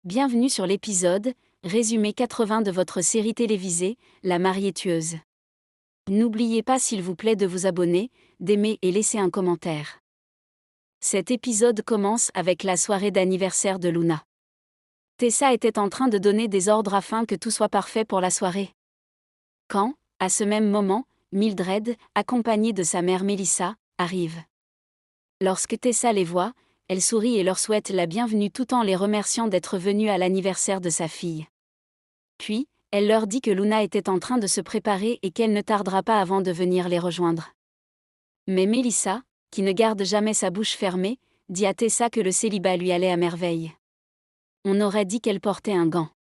Bienvenue sur l'épisode, résumé 80 de votre série télévisée, La mariée tueuse. N'oubliez pas s'il vous plaît de vous abonner, d'aimer et laisser un commentaire. Cet épisode commence avec la soirée d'anniversaire de Luna. Tessa était en train de donner des ordres afin que tout soit parfait pour la soirée. Quand, à ce même moment, Mildred, accompagnée de sa mère Melissa, arrive. Lorsque Tessa les voit, elle sourit et leur souhaite la bienvenue tout en les remerciant d'être venus à l'anniversaire de sa fille. Puis, elle leur dit que Luna était en train de se préparer et qu'elle ne tardera pas avant de venir les rejoindre. Mais Melissa, qui ne garde jamais sa bouche fermée, dit à Tessa que le célibat lui allait à merveille. On aurait dit qu'elle portait un gant.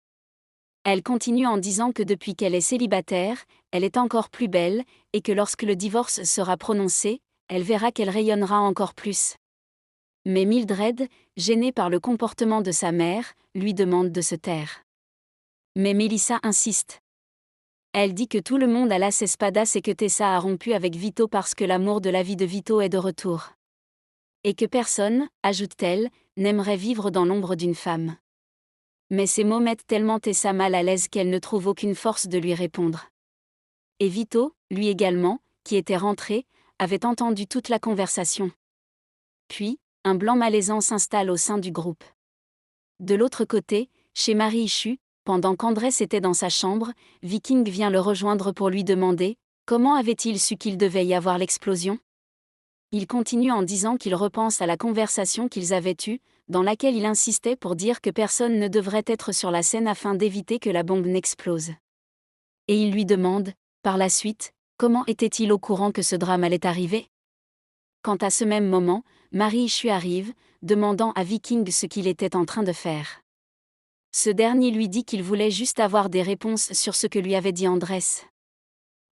Elle continue en disant que depuis qu'elle est célibataire, elle est encore plus belle, et que lorsque le divorce sera prononcé, elle verra qu'elle rayonnera encore plus. Mais Mildred, gênée par le comportement de sa mère, lui demande de se taire. Mais Melissa insiste. Elle dit que tout le monde a Las Espadas et que Tessa a rompu avec Vito parce que l'amour de la vie de Vito est de retour. Et que personne, ajoute-t-elle, n'aimerait vivre dans l'ombre d'une femme. Mais ces mots mettent tellement Tessa mal à l'aise qu'elle ne trouve aucune force de lui répondre. Et Vito, lui également, qui était rentré, avait entendu toute la conversation. Puis, un blanc malaisant s'installe au sein du groupe. De l'autre côté, chez Marie Ichu, pendant qu'Andrés était dans sa chambre, Viking vient le rejoindre pour lui demander « Comment avait-il su qu'il devait y avoir l'explosion ?» Il continue en disant qu'il repense à la conversation qu'ils avaient eue, dans laquelle il insistait pour dire que personne ne devrait être sur la scène afin d'éviter que la bombe n'explose. Et il lui demande, par la suite, comment était-il au courant que ce drame allait arriver ? Quant à ce même moment, Marie Ichu arrive, demandant à Viking ce qu'il était en train de faire. Ce dernier lui dit qu'il voulait juste avoir des réponses sur ce que lui avait dit Andrés.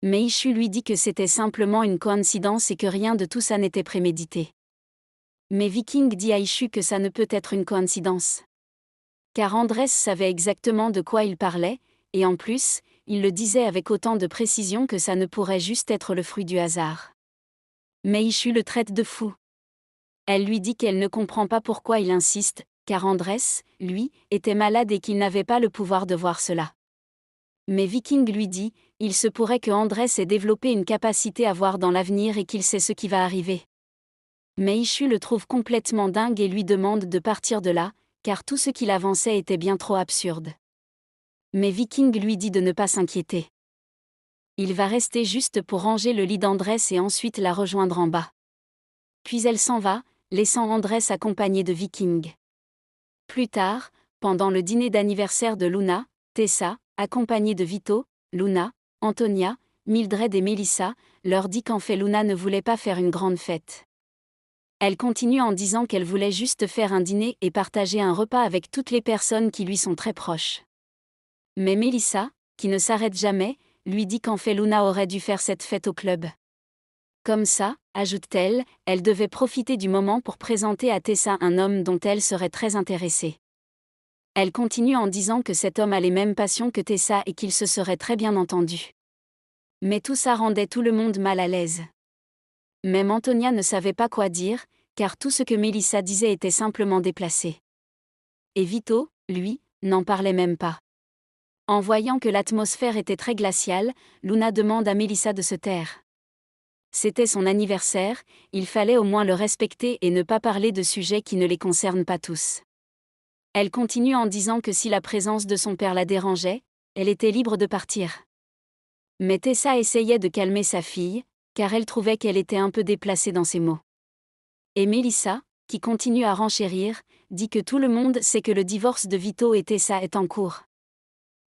Mais Ichu lui dit que c'était simplement une coïncidence et que rien de tout ça n'était prémédité. Mais Viking dit à Ichu que ça ne peut être une coïncidence. Car Andrés savait exactement de quoi il parlait, et en plus, il le disait avec autant de précision que ça ne pourrait juste être le fruit du hasard. Mais Ichu le traite de fou. Elle lui dit qu'elle ne comprend pas pourquoi il insiste, car Andrés, lui, était malade et qu'il n'avait pas le pouvoir de voir cela. Mais Viking lui dit, il se pourrait que Andrés ait développé une capacité à voir dans l'avenir et qu'il sait ce qui va arriver. Mais Ichu le trouve complètement dingue et lui demande de partir de là, car tout ce qu'il avançait était bien trop absurde. Mais Viking lui dit de ne pas s'inquiéter. Il va rester juste pour ranger le lit d'Andrés et ensuite la rejoindre en bas. Puis elle s'en va, laissant Andrés accompagné de Viking. Plus tard, pendant le dîner d'anniversaire de Luna, Tessa, accompagnée de Vito, Luna, Antonia, Mildred et Melissa, leur dit qu'en fait Luna ne voulait pas faire une grande fête. Elle continue en disant qu'elle voulait juste faire un dîner et partager un repas avec toutes les personnes qui lui sont très proches. Mais Melissa, qui ne s'arrête jamais, lui dit qu'en fait Luna aurait dû faire cette fête au club. Comme ça, ajoute-t-elle, elle devait profiter du moment pour présenter à Tessa un homme dont elle serait très intéressée. Elle continue en disant que cet homme a les mêmes passions que Tessa et qu'ils se seraient très bien entendus. Mais tout ça rendait tout le monde mal à l'aise. Même Antonia ne savait pas quoi dire, car tout ce que Melissa disait était simplement déplacé. Et Vito, lui, n'en parlait même pas. En voyant que l'atmosphère était très glaciale, Luna demande à Melissa de se taire. C'était son anniversaire, il fallait au moins le respecter et ne pas parler de sujets qui ne les concernent pas tous. Elle continue en disant que si la présence de son père la dérangeait, elle était libre de partir. Mais Tessa essayait de calmer sa fille, car elle trouvait qu'elle était un peu déplacée dans ses mots. Et Melissa, qui continue à renchérir, dit que tout le monde sait que le divorce de Vito et Tessa est en cours.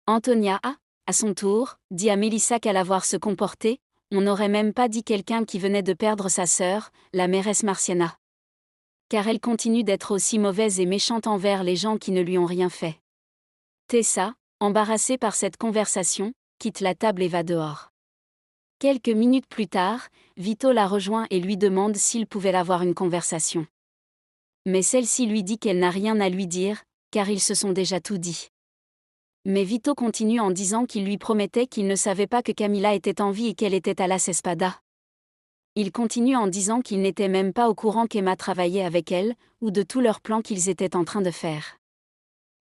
Antonia, à son tour, dit à Melissa qu'à la voir se comporter, on n'aurait même pas dit quelqu'un qui venait de perdre sa sœur, la mairesse Marciana. Car elle continue d'être aussi mauvaise et méchante envers les gens qui ne lui ont rien fait. Tessa, embarrassée par cette conversation, quitte la table et va dehors. Quelques minutes plus tard, Vito la rejoint et lui demande s'il pouvait avoir une conversation. Mais celle-ci lui dit qu'elle n'a rien à lui dire, car ils se sont déjà tout dit. Mais Vito continue en disant qu'il lui promettait qu'il ne savait pas que Camila était en vie et qu'elle était à Las Espadas. Il continue en disant qu'il n'était même pas au courant qu'Emma travaillait avec elle, ou de tous leurs plans qu'ils étaient en train de faire.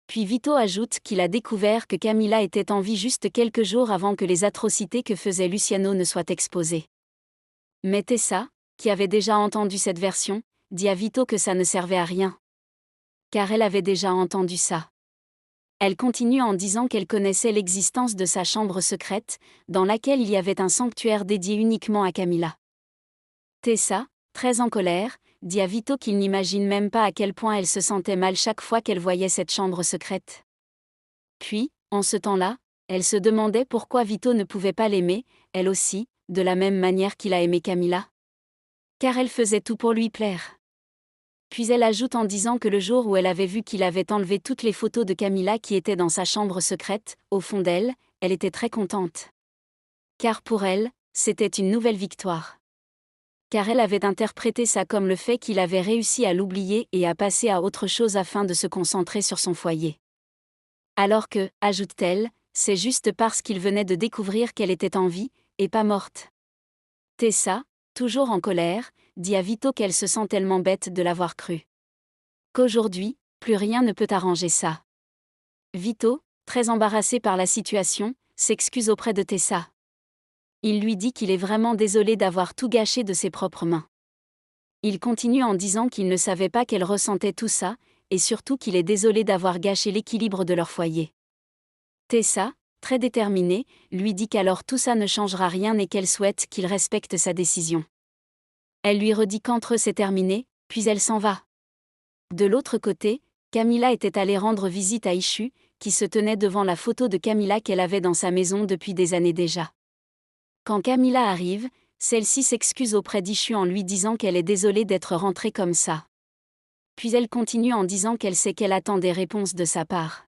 Puis Vito ajoute qu'il a découvert que Camilla était en vie juste quelques jours avant que les atrocités que faisait Luciano ne soient exposées. Mais Tessa, qui avait déjà entendu cette version, dit à Vito que ça ne servait à rien. Car elle avait déjà entendu ça. Elle continue en disant qu'elle connaissait l'existence de sa chambre secrète, dans laquelle il y avait un sanctuaire dédié uniquement à Camilla. Tessa, très en colère, dit à Vito qu'il n'imagine même pas à quel point elle se sentait mal chaque fois qu'elle voyait cette chambre secrète. Puis, en ce temps-là, elle se demandait pourquoi Vito ne pouvait pas l'aimer, elle aussi, de la même manière qu'il a aimé Camilla. Car elle faisait tout pour lui plaire. Puis elle ajoute en disant que le jour où elle avait vu qu'il avait enlevé toutes les photos de Camilla qui étaient dans sa chambre secrète, au fond d'elle, elle était très contente. Car pour elle, c'était une nouvelle victoire. Car elle avait interprété ça comme le fait qu'il avait réussi à l'oublier et à passer à autre chose afin de se concentrer sur son foyer. Alors que, ajoute-t-elle, c'est juste parce qu'il venait de découvrir qu'elle était en vie, et pas morte. Tessa, toujours en colère, dit à Vito qu'elle se sent tellement bête de l'avoir cru. Qu'aujourd'hui, plus rien ne peut arranger ça. Vito, très embarrassé par la situation, s'excuse auprès de Tessa. Il lui dit qu'il est vraiment désolé d'avoir tout gâché de ses propres mains. Il continue en disant qu'il ne savait pas qu'elle ressentait tout ça, et surtout qu'il est désolé d'avoir gâché l'équilibre de leur foyer. Tessa, très déterminée, lui dit qu'alors tout ça ne changera rien et qu'elle souhaite qu'il respecte sa décision. Elle lui redit qu'entre eux c'est terminé, puis elle s'en va. De l'autre côté, Camilla était allée rendre visite à Ishu, qui se tenait devant la photo de Camilla qu'elle avait dans sa maison depuis des années déjà. Quand Camilla arrive, celle-ci s'excuse auprès d'Ishu en lui disant qu'elle est désolée d'être rentrée comme ça. Puis elle continue en disant qu'elle sait qu'elle attend des réponses de sa part.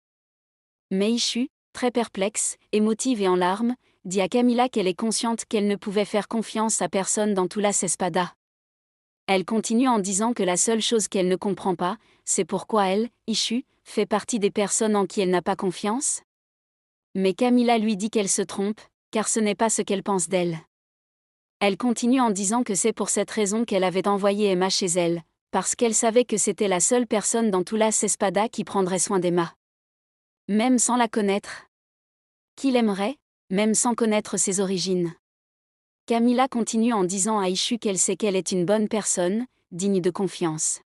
Mais Ishu, très perplexe, émotive et en larmes, dit à Camilla qu'elle est consciente qu'elle ne pouvait faire confiance à personne dans tout Las Espadas. Elle continue en disant que la seule chose qu'elle ne comprend pas, c'est pourquoi elle, Ishu, fait partie des personnes en qui elle n'a pas confiance. Mais Camilla lui dit qu'elle se trompe, car ce n'est pas ce qu'elle pense d'elle. Elle continue en disant que c'est pour cette raison qu'elle avait envoyé Emma chez elle, parce qu'elle savait que c'était la seule personne dans tout Las Espadas qui prendrait soin d'Emma. Même sans la connaître. Qui l'aimerait, même sans connaître ses origines. Camilla continue en disant à Ishu qu'elle sait qu'elle est une bonne personne, digne de confiance.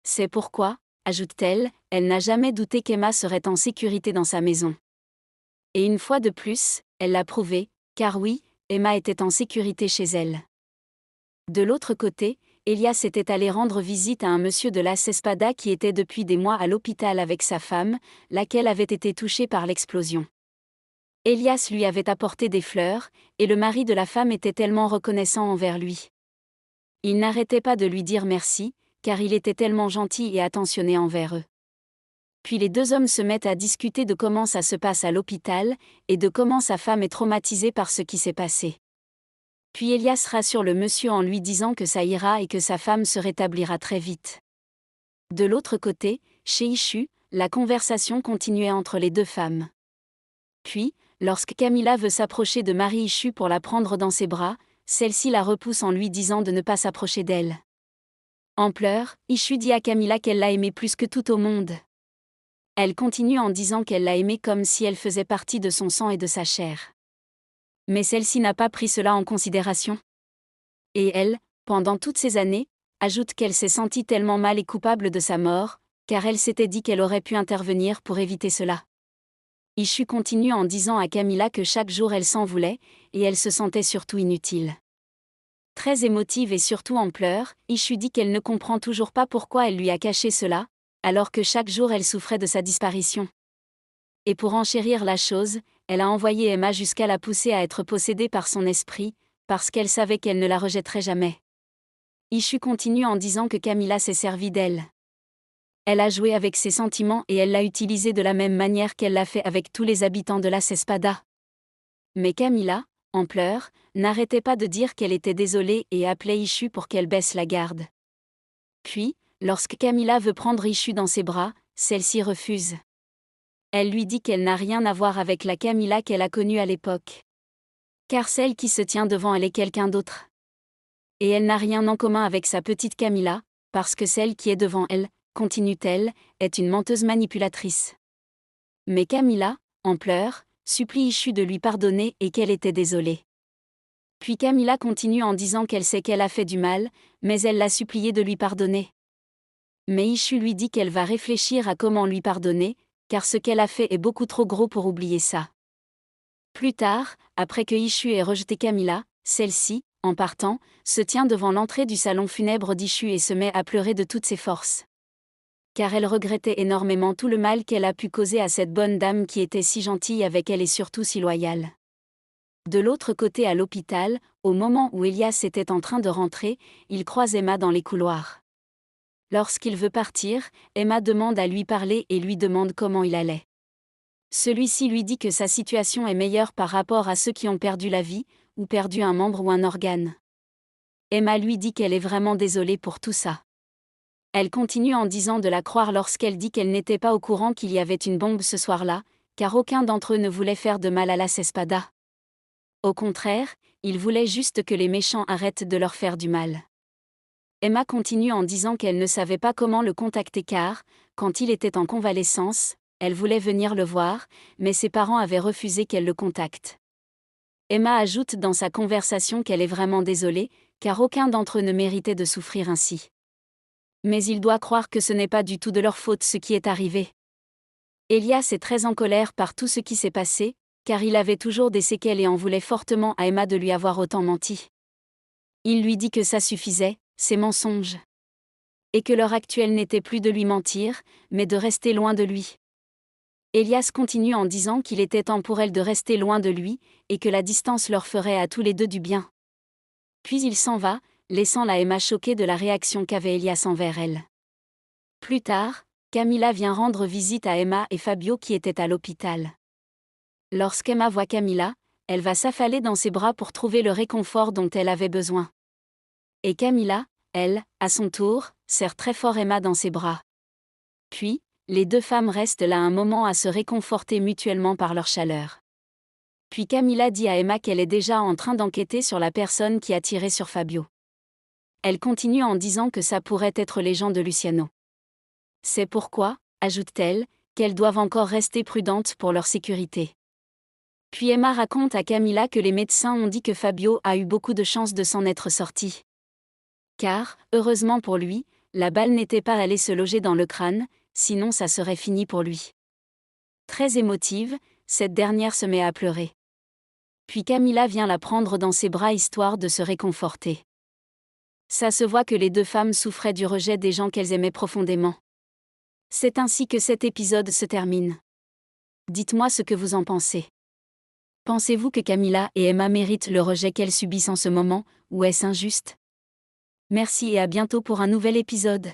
C'est pourquoi, ajoute-t-elle, elle n'a jamais douté qu'Emma serait en sécurité dans sa maison. Et une fois de plus, elle l'a prouvé, car oui, Emma était en sécurité chez elle. De l'autre côté, Elias était allé rendre visite à un monsieur de Las Espadas qui était depuis des mois à l'hôpital avec sa femme, laquelle avait été touchée par l'explosion. Elias lui avait apporté des fleurs, et le mari de la femme était tellement reconnaissant envers lui. Il n'arrêtait pas de lui dire merci, car il était tellement gentil et attentionné envers eux. Puis les deux hommes se mettent à discuter de comment ça se passe à l'hôpital, et de comment sa femme est traumatisée par ce qui s'est passé. Puis Elias rassure le monsieur en lui disant que ça ira et que sa femme se rétablira très vite. De l'autre côté, chez Ishu, la conversation continuait entre les deux femmes. Puis, lorsque Camilla veut s'approcher de Marie Ishu pour la prendre dans ses bras, celle-ci la repousse en lui disant de ne pas s'approcher d'elle. En pleurs, Ishu dit à Camilla qu'elle l'a aimée plus que tout au monde. Elle continue en disant qu'elle l'a aimée comme si elle faisait partie de son sang et de sa chair. Mais celle-ci n'a pas pris cela en considération. Et elle, pendant toutes ces années, ajoute qu'elle s'est sentie tellement mal et coupable de sa mort, car elle s'était dit qu'elle aurait pu intervenir pour éviter cela. Ishu continue en disant à Camilla que chaque jour elle s'en voulait, et elle se sentait surtout inutile. Très émotive et surtout en pleurs, Ishu dit qu'elle ne comprend toujours pas pourquoi elle lui a caché cela, alors que chaque jour elle souffrait de sa disparition. Et pour enchérir la chose, elle a envoyé Emma jusqu'à la pousser à être possédée par son esprit, parce qu'elle savait qu'elle ne la rejetterait jamais. Ishu continue en disant que Camilla s'est servie d'elle. Elle a joué avec ses sentiments et elle l'a utilisé de la même manière qu'elle l'a fait avec tous les habitants de Las Espadas. Mais Camilla, en pleurs, n'arrêtait pas de dire qu'elle était désolée et appelait Ishu pour qu'elle baisse la garde. Puis, lorsque Camilla veut prendre Ishu dans ses bras, celle-ci refuse. Elle lui dit qu'elle n'a rien à voir avec la Camilla qu'elle a connue à l'époque. Car celle qui se tient devant elle est quelqu'un d'autre. Et elle n'a rien en commun avec sa petite Camilla, parce que celle qui est devant elle, continue-t-elle, est une menteuse manipulatrice. Mais Camilla, en pleurs, supplie Ishu de lui pardonner et qu'elle était désolée. Puis Camilla continue en disant qu'elle sait qu'elle a fait du mal, mais elle l'a supplié de lui pardonner. Mais Ishu lui dit qu'elle va réfléchir à comment lui pardonner, car ce qu'elle a fait est beaucoup trop gros pour oublier ça. Plus tard, après que Ishu ait rejeté Camilla, celle-ci, en partant, se tient devant l'entrée du salon funèbre d'Ishu et se met à pleurer de toutes ses forces. Car elle regrettait énormément tout le mal qu'elle a pu causer à cette bonne dame qui était si gentille avec elle et surtout si loyale. De l'autre côté à l'hôpital, au moment où Elias était en train de rentrer, il croise Emma dans les couloirs. Lorsqu'il veut partir, Emma demande à lui parler et lui demande comment il allait. Celui-ci lui dit que sa situation est meilleure par rapport à ceux qui ont perdu la vie, ou perdu un membre ou un organe. Emma lui dit qu'elle est vraiment désolée pour tout ça. Elle continue en disant de la croire lorsqu'elle dit qu'elle n'était pas au courant qu'il y avait une bombe ce soir-là, car aucun d'entre eux ne voulait faire de mal à la Cespada. Au contraire, ils voulaient juste que les méchants arrêtent de leur faire du mal. Emma continue en disant qu'elle ne savait pas comment le contacter car, quand il était en convalescence, elle voulait venir le voir, mais ses parents avaient refusé qu'elle le contacte. Emma ajoute dans sa conversation qu'elle est vraiment désolée, car aucun d'entre eux ne méritait de souffrir ainsi. Mais il doit croire que ce n'est pas du tout de leur faute ce qui est arrivé. Elias est très en colère par tout ce qui s'est passé, car il avait toujours des séquelles et en voulait fortement à Emma de lui avoir autant menti. Il lui dit que ça suffisait, ses mensonges. Et que l'heure actuelle n'était plus de lui mentir, mais de rester loin de lui. Elias continue en disant qu'il était temps pour elle de rester loin de lui, et que la distance leur ferait à tous les deux du bien. Puis il s'en va, laissant la Emma choquée de la réaction qu'avait Elias envers elle. Plus tard, Camilla vient rendre visite à Emma et Fabio qui étaient à l'hôpital. Lorsqu'Emma voit Camilla, elle va s'affaler dans ses bras pour trouver le réconfort dont elle avait besoin. Et Camilla, elle, à son tour, serre très fort Emma dans ses bras. Puis, les deux femmes restent là un moment à se réconforter mutuellement par leur chaleur. Puis Camilla dit à Emma qu'elle est déjà en train d'enquêter sur la personne qui a tiré sur Fabio. Elle continue en disant que ça pourrait être les gens de Luciano. C'est pourquoi, ajoute-t-elle, qu'elles doivent encore rester prudentes pour leur sécurité. Puis Emma raconte à Camilla que les médecins ont dit que Fabio a eu beaucoup de chance de s'en être sorti. Car, heureusement pour lui, la balle n'était pas allée se loger dans le crâne, sinon ça serait fini pour lui. Très émotive, cette dernière se met à pleurer. Puis Camilla vient la prendre dans ses bras histoire de se réconforter. Ça se voit que les deux femmes souffraient du rejet des gens qu'elles aimaient profondément. C'est ainsi que cet épisode se termine. Dites-moi ce que vous en pensez. Pensez-vous que Camilla et Emma méritent le rejet qu'elles subissent en ce moment, ou est-ce injuste ? Merci et à bientôt pour un nouvel épisode.